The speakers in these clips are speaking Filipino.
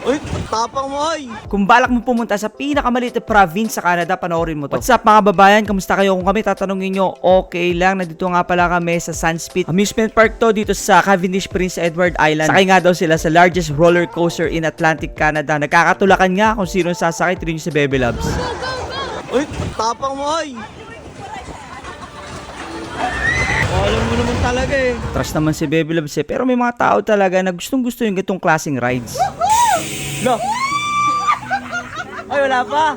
Uy, tapang mo ay. Kung balak mo pumunta sa pinakamaliit na province sa Canada, panoorin mo to. What's up mga babayan? Kamusta kayo? Kung kami tatanungin nyo, okay lang. Nandito nga pala kami sa Sunspit Amusement Park to dito sa Cavendish Prince Edward Island. Sakay nga daw sila sa largest roller coaster in Atlantic Canada. Nagkakatulakan nga kung sino sasakay. Ito yung sa Bebe Loves. Uy, tapang mo ay. Alam mo naman talaga eh. Trust naman si Bebe Loves eh. Pero may mga tao talaga na gustong gusto yung ganitong klaseng rides. No. Ay, wala pa.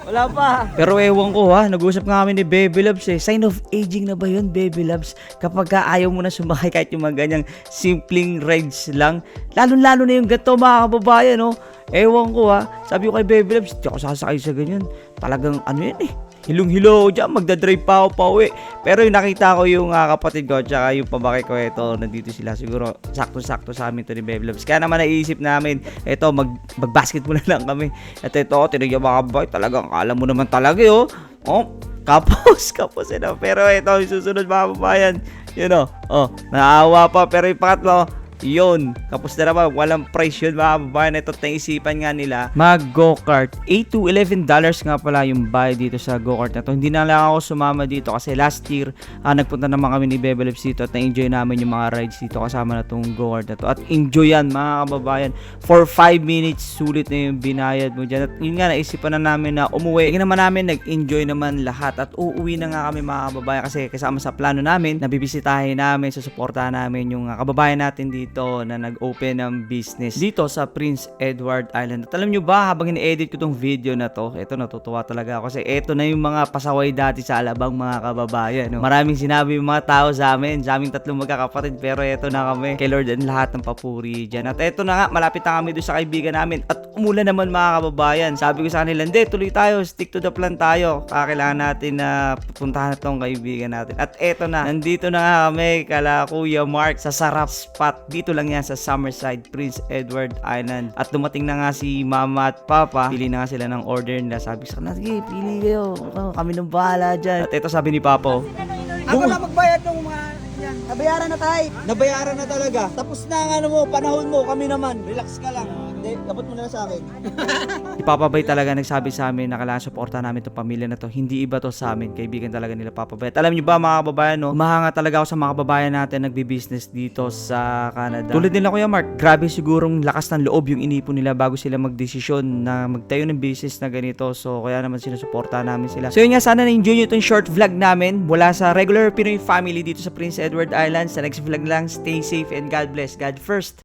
Wala pa. Pero ewan ko ha, nag-usap nga kami ni Baby Loves eh. Sign of aging na ba yun, Baby Loves? Kapag ka ayaw mo na sumakay kahit yung mga ganyang simpleng rides lang. Lalo-lalo na yung gato mga kababayan, no? Ewan ko ha. Sabi ko kay Baby Loves, di ako sasakay sa ganyan. Talagang ano yan eh. Hilong-hilo ako dyan, magdadrive pa ako pa uwi. Pero yung nakita ko yung kapatid ko, tsaka yung pabakay ko, eto, nandito sila. Siguro, sakto-sakto sa amin to ni Baby Loves. Kaya naman naisip namin, eto, mag-basketball na lang kami. At eto, tinigyan mga kabay, talagang, kala mo naman talaga, oh. Oh, kapos yun, oh. Pero eto, yung susunod mga kababayan, yun, oh, naawa pa. Pero yung pangatlo, yun, kapos na naman, walang price yun mga kababayan. Ito naisipan nga nila mag go-kart. $8 to $11 nga pala yung bayad dito sa go-kart na to. Hindi na lang ako sumama dito kasi last year nagpunta naman kami ni Bebe Loves dito at na-enjoy namin yung mga rides dito kasama na tong go-kart na to. At enjoy yan mga kababayan. For 5 minutes sulit na yung binayad mo dyan. At yun nga, naisipan na namin na umuwi. Tingnan naman namin, nag-enjoy naman lahat. At uuwi na nga kami mga kababayan kasi kasama sa plano namin, nabibisitahin namin, susuportahan namin yung kababayan natin dito na nag-open ng business dito sa Prince Edward Island. At alam nyo ba, habang in-edit ko tong video na to, eto, natutuwa talaga ako kasi eto na yung mga pasaway dati sa Alabang mga kababayan. No? Maraming sinabi yung mga tao sa aming tatlong magkakapatid, pero eto na kami. Kay Lord and lahat ng papuri dyan. At eto na nga, malapit na kami doon sa kaibigan namin. At umulan naman mga kababayan. Sabi ko sa kanila, hindi, tuloy tayo, stick to the plan tayo. Kailangan natin na pupuntahan na tong kaibigan natin. At eto na, nandito na nga kami kala Kuya Mark sa sarap spot. Dito lang yan sa Summerside, Prince Edward Island. At dumating na nga si Mama at Papa. Pili na nga sila ng order nila. Sabi sa kanila, sige, pili kayo. Kami nang bahala dyan. At ito sabi ni Papa, Ako na magbayad ng mga yan. Nabayaran na tayo. Nabayaran na talaga. Tapos na ang ano mo, panahon mo, kami naman. Relax ka lang. Hindi, dapat mo na sa akin. si Papa Bay talaga nagsabi sa amin na kailangan suportahan namin itong pamilya na to. Hindi iba to sa amin. Kaibigan talaga nila Papa Bay. At alam nyo ba mga kababayan, no? Mahanga talaga ako sa mga kababayan natin nagbi-business dito sa Canada. Tulad nila Kuya Mark, grabe sigurong lakas ng loob yung inipon nila bago sila magdesisyon na magtayo ng business na ganito. So kaya naman sinusuportahan namin sila. So yun nga, sana na-enjoy nyo itong short vlog namin mula sa regular Pinoy family dito sa Prince Edward Island. Sa next vlog lang, stay safe and God bless. God first.